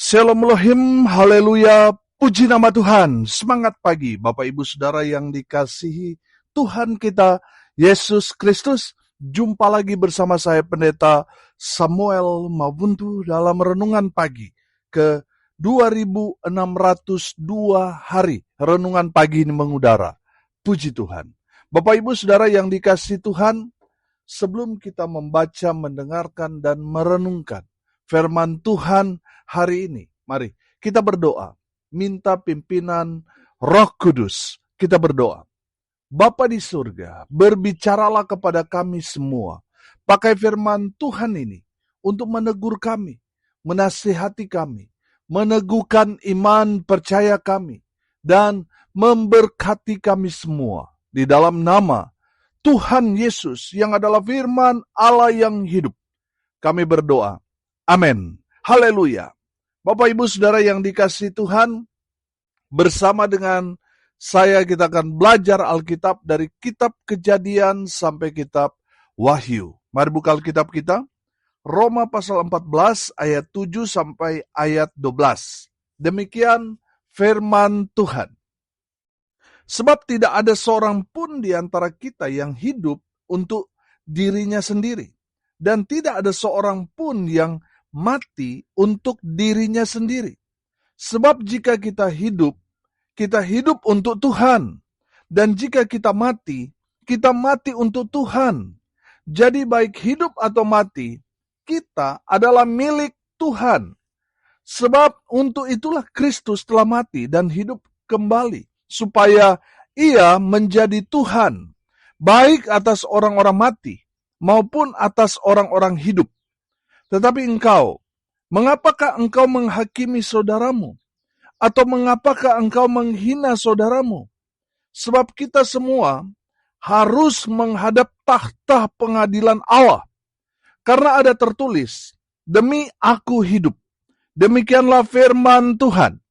Shalom Elohim, haleluya, puji nama Tuhan. Semangat pagi Bapak Ibu Saudara yang dikasihi Tuhan kita Yesus Kristus. Jumpa lagi bersama saya Pendeta Samuel Mabuntu dalam renungan pagi ke 2602 hari. Renungan pagi ini mengudara. Puji Tuhan. Bapak Ibu Saudara yang dikasihi Tuhan, sebelum kita membaca, mendengarkan, dan merenungkan firman Tuhan hari ini, mari kita berdoa, minta pimpinan Roh Kudus. Kita berdoa. Bapa di surga, berbicaralah kepada kami semua. Pakai firman Tuhan ini untuk menegur kami, menasihati kami, meneguhkan iman percaya kami, dan memberkati kami semua. Di dalam nama Tuhan Yesus yang adalah firman Allah yang hidup, kami berdoa. Amin. Haleluya. Bapak Ibu Saudara yang dikasihi Tuhan, bersama dengan saya kita akan belajar Alkitab dari kitab Kejadian sampai kitab Wahyu. Mari buka Alkitab kita. Roma pasal 14 ayat 7 sampai ayat 12. Demikian firman Tuhan. Sebab tidak ada seorang pun di antara kita yang hidup untuk dirinya sendiri. Dan tidak ada seorang pun yang mati untuk dirinya sendiri. Sebab jika kita hidup untuk Tuhan. Dan jika kita mati untuk Tuhan. Jadi baik hidup atau mati, kita adalah milik Tuhan. Sebab untuk itulah Kristus telah mati dan hidup kembali, supaya Ia menjadi Tuhan, baik atas orang-orang mati, maupun atas orang-orang hidup. Tetapi engkau, mengapakah engkau menghakimi saudaramu? Atau mengapakah engkau menghina saudaramu? Sebab kita semua harus menghadap takhta pengadilan Allah. Karena ada tertulis, demi aku hidup. Demikianlah firman Tuhan.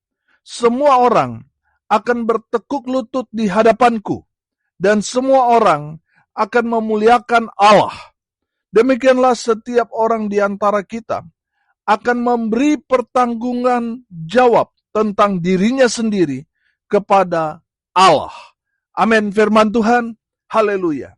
Semua orang akan bertekuk lutut di hadapanku. Dan semua orang akan memuliakan Allah. Demikianlah setiap orang di antara kita akan memberi pertanggungan jawab tentang dirinya sendiri kepada Allah. Amin. Firman Tuhan. Haleluya.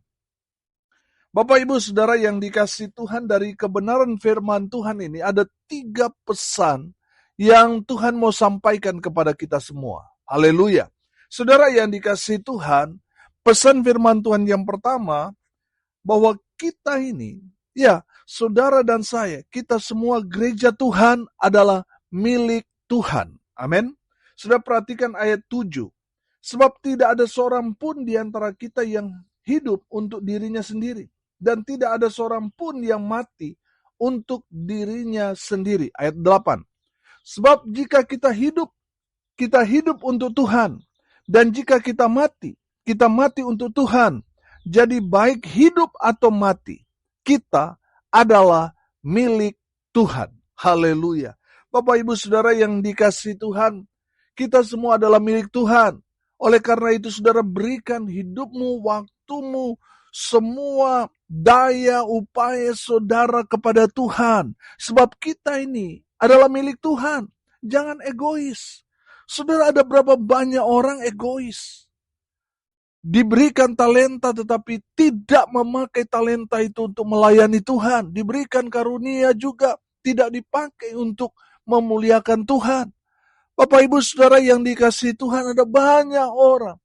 Bapak Ibu Saudara yang dikasihi Tuhan, dari kebenaran firman Tuhan ini ada 3 pesan yang Tuhan mau sampaikan kepada kita semua. Haleluya. Saudara yang dikasihi Tuhan, pesan firman Tuhan yang pertama, bahwa kita ini, ya, saudara dan saya, kita semua gereja Tuhan adalah milik Tuhan. Amin. Sudah perhatikan ayat 7. Sebab tidak ada seorang pun di antara kita yang hidup untuk dirinya sendiri. Dan tidak ada seorang pun yang mati untuk dirinya sendiri. Ayat 8. Sebab jika kita hidup untuk Tuhan. Dan jika kita mati untuk Tuhan. Jadi baik hidup atau mati, kita adalah milik Tuhan. Haleluya. Bapak Ibu Saudara yang dikasihi Tuhan, kita semua adalah milik Tuhan. Oleh karena itu saudara, berikan hidupmu, waktumu, semua daya upaya saudara kepada Tuhan. Sebab kita ini adalah milik Tuhan. Jangan egois. Saudara, ada berapa banyak orang egois? Diberikan talenta tetapi tidak memakai talenta itu untuk melayani Tuhan. Diberikan karunia juga tidak dipakai untuk memuliakan Tuhan. Bapak Ibu Saudara yang dikasihi Tuhan, ada banyak orang.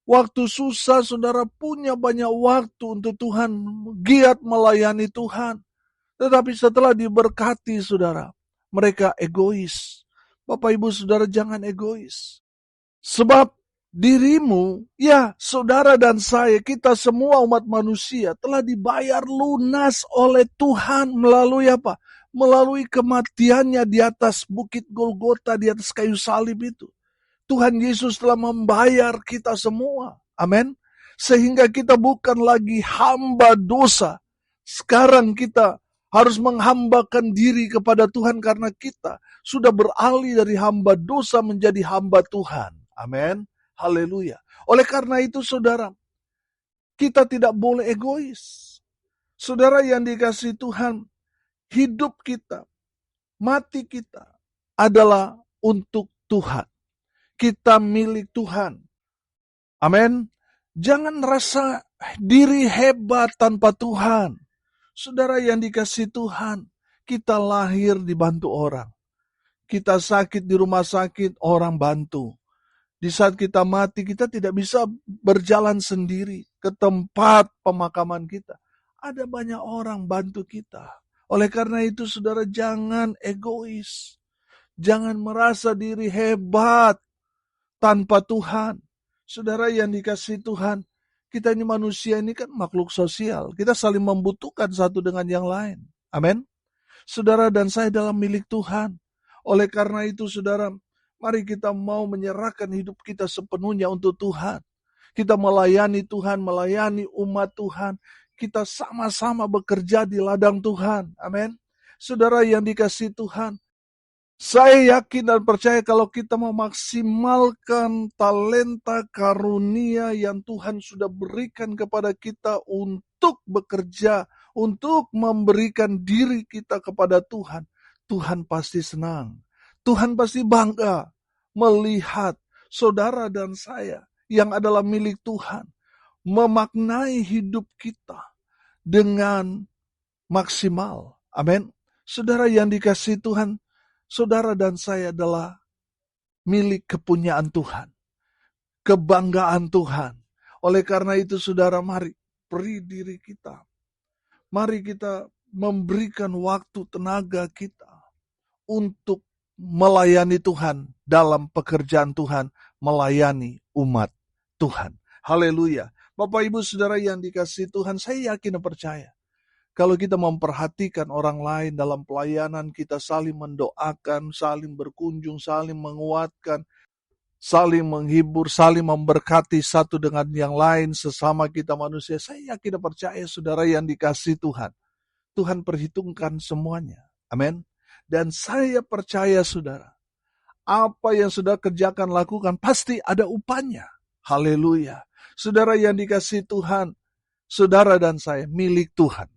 Waktu susah saudara punya banyak waktu untuk Tuhan, giat melayani Tuhan. Tetapi setelah diberkati saudara, mereka egois. Bapak Ibu Saudara, jangan egois. Sebab dirimu, ya saudara dan saya, kita semua umat manusia telah dibayar lunas oleh Tuhan melalui apa? Melalui kematiannya di atas bukit Golgota, di atas kayu salib itu. Tuhan Yesus telah membayar kita semua. Amin. Sehingga kita bukan lagi hamba dosa. Sekarang kita harus menghambakan diri kepada Tuhan karena kita sudah beralih dari hamba dosa menjadi hamba Tuhan. Amin. Haleluya. Oleh karena itu saudara, kita tidak boleh egois. Saudara yang dikasihi Tuhan, hidup kita, mati kita, adalah untuk Tuhan. Kita milik Tuhan. Amin. Jangan rasa diri hebat tanpa Tuhan. Saudara yang dikasihi Tuhan, kita lahir dibantu orang. Kita sakit di rumah sakit, orang bantu. Di saat kita mati, kita tidak bisa berjalan sendiri ke tempat pemakaman kita. Ada banyak orang bantu kita. Oleh karena itu, saudara, jangan egois. Jangan merasa diri hebat tanpa Tuhan. Saudara yang dikasihi Tuhan, kita ini manusia ini kan makhluk sosial. Kita saling membutuhkan satu dengan yang lain. Amin. Saudara dan saya dalam milik Tuhan. Oleh karena itu, saudara, mari kita mau menyerahkan hidup kita sepenuhnya untuk Tuhan. Kita melayani Tuhan, melayani umat Tuhan. Kita sama-sama bekerja di ladang Tuhan. Amin. Saudara yang dikasihi Tuhan, saya yakin dan percaya kalau kita memaksimalkan talenta karunia yang Tuhan sudah berikan kepada kita untuk bekerja, untuk memberikan diri kita kepada Tuhan, Tuhan pasti senang. Tuhan pasti bangga melihat saudara dan saya yang adalah milik Tuhan memaknai hidup kita dengan maksimal. Amin. Saudara yang dikasihi Tuhan, saudara dan saya adalah milik kepunyaan Tuhan. Kebanggaan Tuhan. Oleh karena itu, saudara, mari beri diri kita. Mari kita memberikan waktu tenaga kita untuk melayani Tuhan dalam pekerjaan Tuhan, melayani umat Tuhan. Haleluya. Bapak Ibu Saudara yang dikasihi Tuhan, saya yakin dan percaya. Kalau kita memperhatikan orang lain dalam pelayanan, kita saling mendoakan, saling berkunjung, saling menguatkan, saling menghibur, saling memberkati satu dengan yang lain sesama kita manusia. Saya yakin dan percaya saudara yang dikasihi Tuhan. Tuhan perhitungkan semuanya. Amin. Dan saya percaya saudara, apa yang saudara kerjakan, lakukan, pasti ada upahnya. Haleluya. Saudara yang dikasihi Tuhan, saudara dan saya milik Tuhan.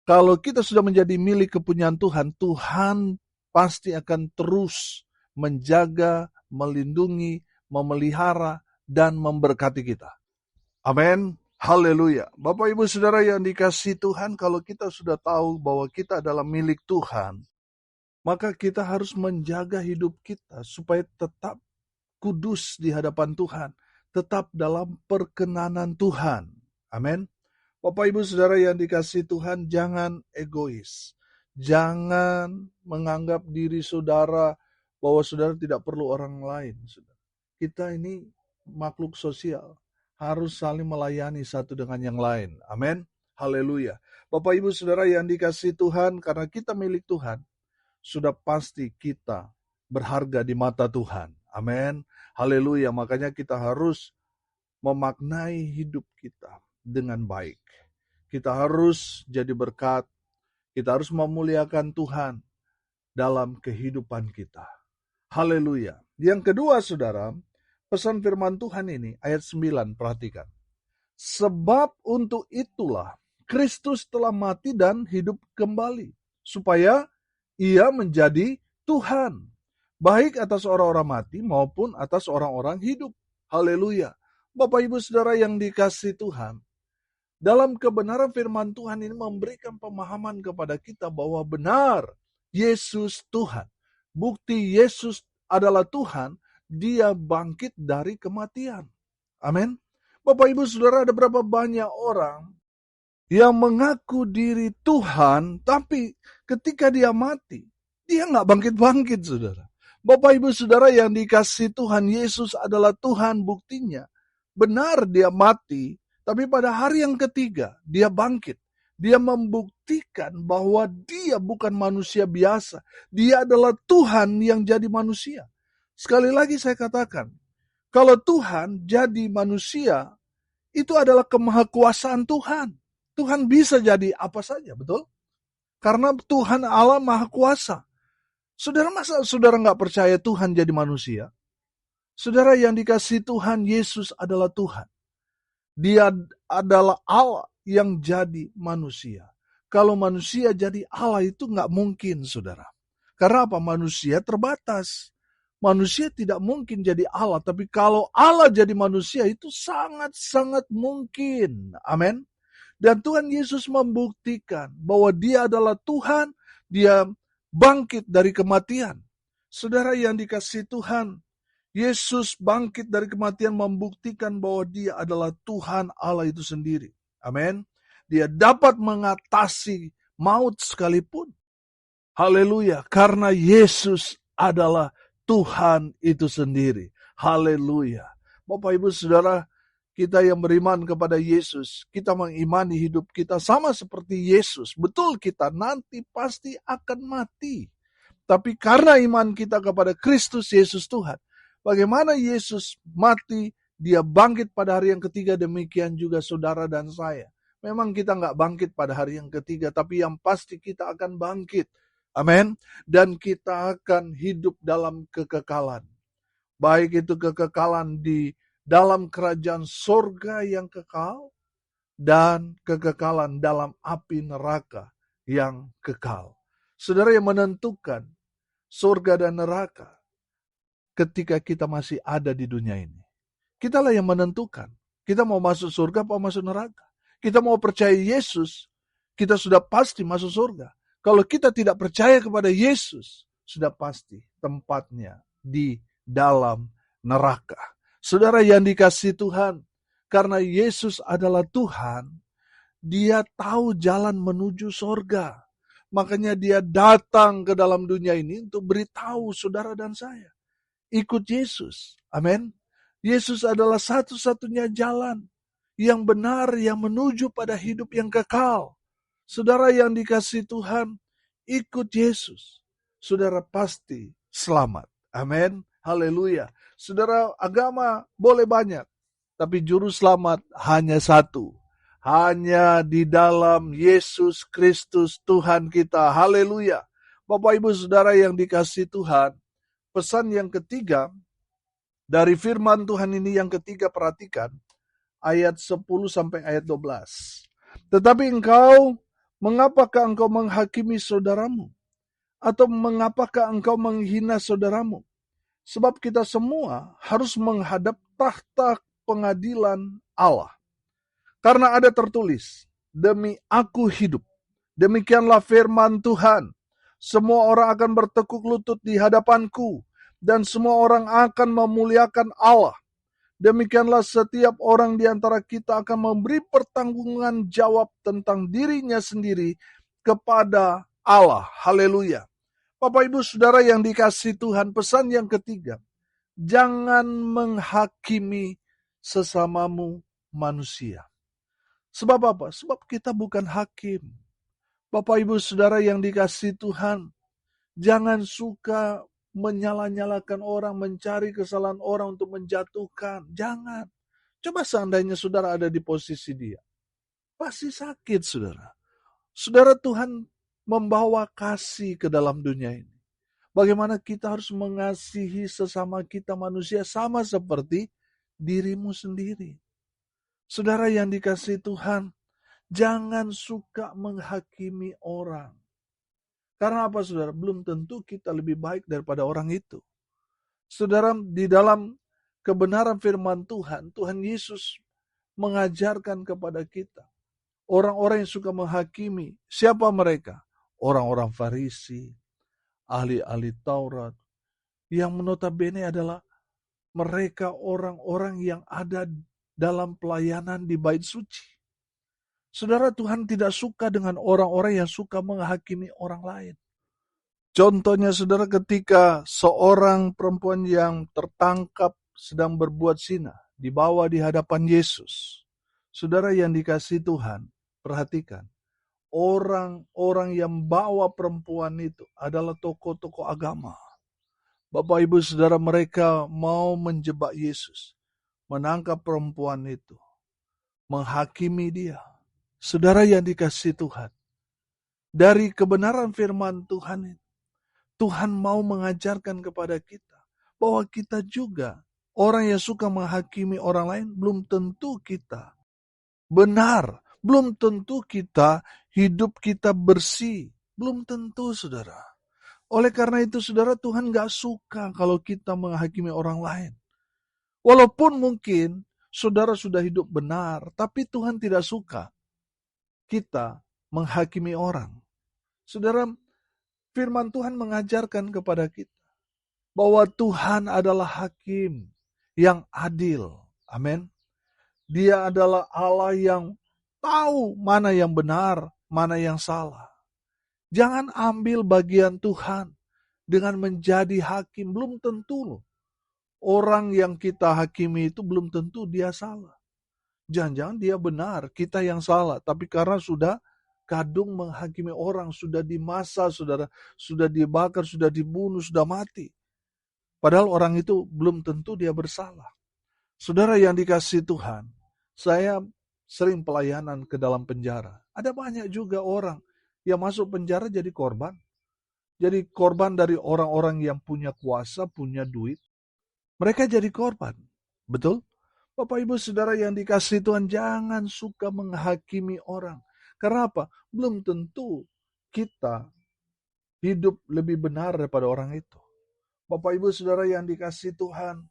Kalau kita sudah menjadi milik kepunyaan Tuhan, Tuhan pasti akan terus menjaga, melindungi, memelihara, dan memberkati kita. Amin. Haleluya. Bapak Ibu Saudara yang dikasihi Tuhan, kalau kita sudah tahu bahwa kita adalah milik Tuhan, maka kita harus menjaga hidup kita supaya tetap kudus di hadapan Tuhan, tetap dalam perkenanan Tuhan. Amin. Bapak Ibu Saudara yang dikasihi Tuhan, jangan egois. Jangan menganggap diri saudara bahwa saudara tidak perlu orang lain. Kita ini makhluk sosial, harus saling melayani satu dengan yang lain. Amin. Haleluya. Bapak Ibu Saudara yang dikasihi Tuhan, karena kita milik Tuhan, sudah pasti kita berharga di mata Tuhan. Amin. Haleluya. Makanya kita harus memaknai hidup kita dengan baik. Kita harus jadi berkat. Kita harus memuliakan Tuhan dalam kehidupan kita. Haleluya. Yang kedua, saudara, pesan firman Tuhan ini, ayat 9, perhatikan. Sebab untuk itulah Kristus telah mati dan hidup kembali, supaya ia menjadi Tuhan, baik atas orang-orang mati maupun atas orang-orang hidup. Haleluya. Bapak Ibu Saudara yang dikasihi Tuhan, dalam kebenaran firman Tuhan ini memberikan pemahaman kepada kita bahwa benar Yesus Tuhan. Bukti Yesus adalah Tuhan, dia bangkit dari kematian. Amin. Bapak Ibu Saudara, ada berapa banyak orang yang mengaku diri Tuhan, tapi ketika dia mati, dia nggak bangkit-bangkit, saudara. Bapak Ibu Saudara yang dikasihi Tuhan, Yesus adalah Tuhan, buktinya. Benar dia mati, tapi pada hari yang ketiga, dia bangkit. Dia membuktikan bahwa dia bukan manusia biasa. Dia adalah Tuhan yang jadi manusia. Sekali lagi saya katakan, kalau Tuhan jadi manusia, itu adalah kemahakuasaan Tuhan. Tuhan bisa jadi apa saja, betul? Karena Tuhan Allah Maha Kuasa. Saudara, masa saudara nggak percaya Tuhan jadi manusia? Saudara yang dikasihi Tuhan, Yesus adalah Tuhan. Dia adalah Allah yang jadi manusia. Kalau manusia jadi Allah itu nggak mungkin, saudara. Karena apa? Manusia terbatas. Manusia tidak mungkin jadi Allah, tapi kalau Allah jadi manusia itu sangat-sangat mungkin. Amin. Dan Tuhan Yesus membuktikan bahwa Dia adalah Tuhan, Dia bangkit dari kematian. Saudara yang dikasihi Tuhan, Yesus bangkit dari kematian membuktikan bahwa Dia adalah Tuhan Allah itu sendiri. Amin. Dia dapat mengatasi maut sekalipun. Haleluya, karena Yesus adalah Tuhan itu sendiri. Haleluya. Bapak Ibu Saudara, kita yang beriman kepada Yesus, kita mengimani hidup kita sama seperti Yesus. Betul, kita nanti pasti akan mati. Tapi karena iman kita kepada Kristus Yesus Tuhan, bagaimana Yesus mati, Dia bangkit pada hari yang ketiga, demikian juga saudara dan saya. Memang kita nggak bangkit pada hari yang ketiga, tapi yang pasti kita akan bangkit. Amin. Dan kita akan hidup dalam kekekalan. Baik itu kekekalan di dalam kerajaan surga yang kekal, dan kekekalan dalam api neraka yang kekal. Saudara, yang menentukan surga dan neraka ketika kita masih ada di dunia ini. Kitalah yang menentukan. Kita mau masuk surga atau masuk neraka. Kita mau percaya Yesus, kita sudah pasti masuk surga. Kalau kita tidak percaya kepada Yesus, sudah pasti tempatnya di dalam neraka. Saudara yang dikasihi Tuhan, karena Yesus adalah Tuhan, Dia tahu jalan menuju surga. Makanya Dia datang ke dalam dunia ini untuk beritahu saudara dan saya. Ikut Yesus. Amin. Yesus adalah satu-satunya jalan yang benar yang menuju pada hidup yang kekal. Saudara yang dikasihi Tuhan, ikut Yesus. Saudara pasti selamat. Amin. Haleluya. Saudara, agama boleh banyak, tapi juru selamat hanya satu. Hanya di dalam Yesus Kristus Tuhan kita. Haleluya. Bapak Ibu Saudara yang dikasihi Tuhan, pesan yang ketiga dari firman Tuhan ini, yang ketiga, perhatikan ayat 10 sampai ayat 12. Tetapi mengapakah engkau menghakimi saudaramu? Atau mengapakah engkau menghina saudaramu? Sebab kita semua harus menghadap tahta pengadilan Allah. Karena ada tertulis, demi aku hidup. Demikianlah firman Tuhan. Semua orang akan bertekuk lutut di hadapanku, dan semua orang akan memuliakan Allah. Demikianlah setiap orang di antara kita akan memberi pertanggungan jawab tentang dirinya sendiri kepada Allah. Haleluya. Bapak Ibu Saudara yang dikasihi Tuhan, pesan yang ketiga, jangan menghakimi sesamamu manusia. Sebab apa? Sebab kita bukan hakim. Bapak Ibu Saudara yang dikasihi Tuhan, jangan suka menyala-nyalakan orang, mencari kesalahan orang untuk menjatuhkan. Jangan. Coba seandainya saudara ada di posisi dia. Pasti sakit, saudara. Saudara, Tuhan membawa kasih ke dalam dunia ini. Bagaimana kita harus mengasihi sesama kita manusia sama seperti dirimu sendiri. Saudara yang dikasihi Tuhan, jangan suka menghakimi orang. Karena apa, saudara? Belum tentu kita lebih baik daripada orang itu. Saudara, di dalam kebenaran firman Tuhan, Tuhan Yesus mengajarkan kepada kita. Orang-orang yang suka menghakimi, siapa mereka? Orang-orang Farisi, ahli-ahli Taurat, yang notabene adalah mereka orang-orang yang ada dalam pelayanan di bait suci. Saudara, Tuhan tidak suka dengan orang-orang yang suka menghakimi orang lain. Contohnya, saudara, ketika seorang perempuan yang tertangkap sedang berbuat zina dibawa di hadapan Yesus. Saudara yang dikasihi Tuhan, perhatikan. Orang-orang yang bawa perempuan itu adalah tokoh-tokoh agama. Bapak Ibu Saudara, mereka mau menjebak Yesus, menangkap perempuan itu, menghakimi dia. Saudara yang dikasihi Tuhan, dari kebenaran firman Tuhan, Tuhan mau mengajarkan kepada kita bahwa kita juga orang yang suka menghakimi orang lain, belum tentu kita benar, belum tentu kita hidup kita bersih, belum tentu, saudara. Oleh karena itu, saudara, Tuhan gak suka kalau kita menghakimi orang lain. Walaupun mungkin saudara sudah hidup benar, tapi Tuhan tidak suka kita menghakimi orang. Saudara, firman Tuhan mengajarkan kepada kita bahwa Tuhan adalah hakim yang adil. Amin. Dia adalah Allah yang tahu mana yang benar, mana yang salah. Jangan ambil bagian Tuhan dengan menjadi hakim. Belum tentu loh. Orang yang kita hakimi itu belum tentu dia salah. Jangan-jangan dia benar, kita yang salah. Tapi karena sudah kadung menghakimi orang, sudah dimasa, saudara, sudah dibakar, sudah dibunuh, sudah mati. Padahal orang itu belum tentu dia bersalah. Saudara yang dikasihi Tuhan, saya sering pelayanan ke dalam penjara. Ada banyak juga orang yang masuk penjara jadi korban. Jadi korban dari orang-orang yang punya kuasa, punya duit. Mereka jadi korban. Betul? Bapak Ibu Saudara yang dikasihi Tuhan, jangan suka menghakimi orang. Karena apa? Belum tentu kita hidup lebih benar daripada orang itu. Bapak Ibu Saudara yang dikasihi Tuhan,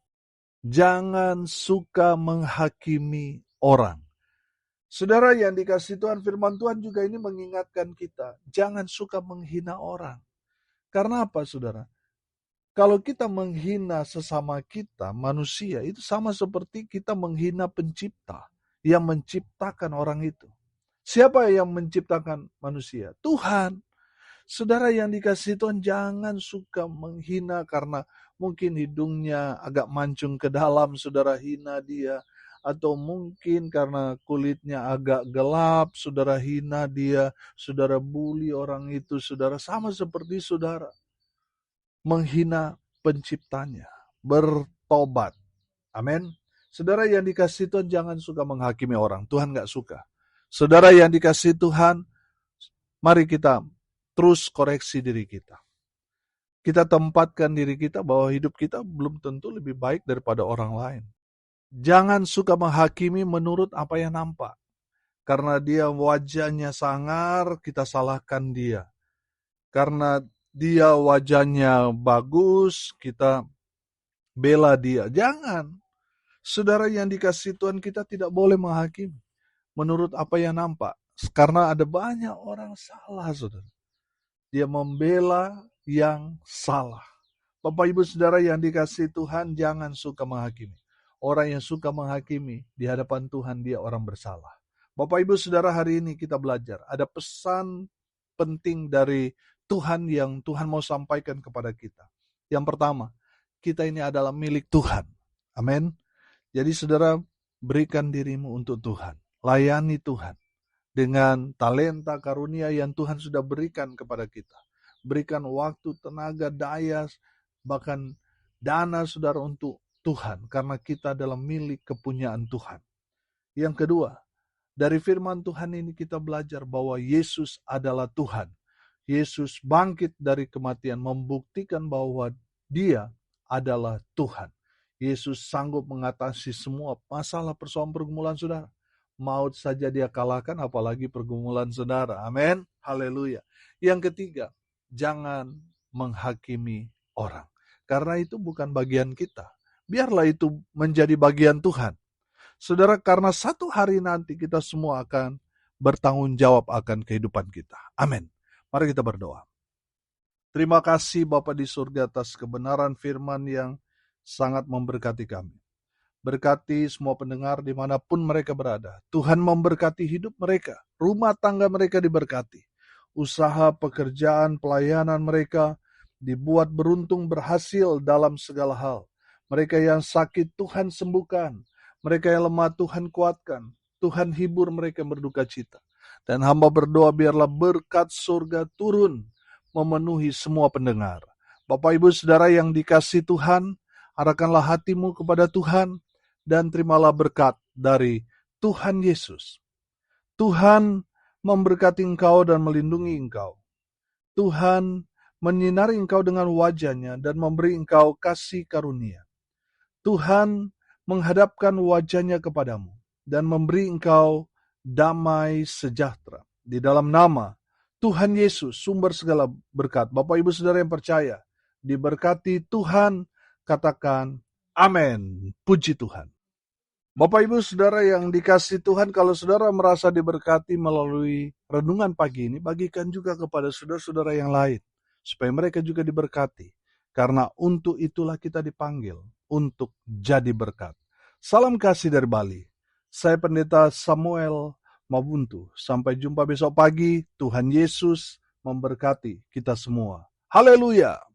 jangan suka menghakimi orang. Saudara yang dikasihi Tuhan, firman Tuhan juga ini mengingatkan kita, jangan suka menghina orang. Karena apa, saudara? Kalau kita menghina sesama kita, manusia, itu sama seperti kita menghina pencipta yang menciptakan orang itu. Siapa yang menciptakan manusia? Tuhan. Saudara yang dikasihi Tuhan, jangan suka menghina karena mungkin hidungnya agak mancung ke dalam, saudara hina dia. Atau mungkin karena kulitnya agak gelap, saudara hina dia, saudara bully orang itu, saudara sama seperti saudara menghina penciptanya, bertobat. Amin. Saudara yang dikasihi Tuhan, jangan suka menghakimi orang. Tuhan gak suka. Saudara yang dikasihi Tuhan, mari kita terus koreksi diri kita. Kita tempatkan diri kita bahwa hidup kita belum tentu lebih baik daripada orang lain. Jangan suka menghakimi menurut apa yang nampak. Karena dia wajahnya sangar, kita salahkan dia. Karena dia wajahnya bagus, kita bela dia. Jangan. Saudara yang dikasihi Tuhan, kita tidak boleh menghakimi menurut apa yang nampak. Karena ada banyak orang salah, saudara. Dia membela yang salah. Bapak Ibu Saudara yang dikasihi Tuhan, jangan suka menghakimi. Orang yang suka menghakimi, di hadapan Tuhan dia orang bersalah. Bapak Ibu Saudara, hari ini kita belajar. Ada pesan penting dari Tuhan yang Tuhan mau sampaikan kepada kita. Yang pertama, kita ini adalah milik Tuhan. Amin. Jadi saudara, berikan dirimu untuk Tuhan. Layani Tuhan dengan talenta karunia yang Tuhan sudah berikan kepada kita. Berikan waktu, tenaga, daya, bahkan dana saudara untuk Tuhan. Karena kita adalah milik kepunyaan Tuhan. Yang kedua, dari firman Tuhan ini kita belajar bahwa Yesus adalah Tuhan. Yesus bangkit dari kematian, membuktikan bahwa dia adalah Tuhan. Yesus sanggup mengatasi semua masalah persoalan pergumulan saudara. Maut saja dia kalahkan, apalagi pergumulan saudara. Amin. Haleluya. Yang ketiga, jangan menghakimi orang. Karena itu bukan bagian kita. Biarlah itu menjadi bagian Tuhan. Saudara, karena satu hari nanti kita semua akan bertanggung jawab akan kehidupan kita. Amin. Mari kita berdoa. Terima kasih Bapa di surga atas kebenaran firman yang sangat memberkati kami. Berkati semua pendengar dimanapun mereka berada. Tuhan memberkati hidup mereka. Rumah tangga mereka diberkati. Usaha, pekerjaan, pelayanan mereka dibuat beruntung berhasil dalam segala hal. Mereka yang sakit Tuhan sembuhkan. Mereka yang lemah Tuhan kuatkan. Tuhan hibur mereka berduka cita. Dan hamba berdoa biarlah berkat surga turun memenuhi semua pendengar. Bapak Ibu Saudara yang dikasihi Tuhan, arahkanlah hatimu kepada Tuhan dan terimalah berkat dari Tuhan Yesus. Tuhan memberkati engkau dan melindungi engkau. Tuhan menyinari engkau dengan wajahnya dan memberi engkau kasih karunia. Tuhan menghadapkan wajahnya kepadamu dan memberi engkau damai sejahtera. Di dalam nama Tuhan Yesus, sumber segala berkat. Bapak Ibu Saudara yang percaya, diberkati Tuhan, katakan amin. Puji Tuhan. Bapak Ibu Saudara yang dikasihi Tuhan, kalau saudara merasa diberkati melalui renungan pagi ini, bagikan juga kepada saudara-saudara yang lain, supaya mereka juga diberkati. Karena untuk itulah kita dipanggil, untuk jadi berkat. Salam kasih dari Bali. Saya Pendeta Samuel Mabuntu. Sampai jumpa besok pagi. Tuhan Yesus memberkati kita semua. Haleluya!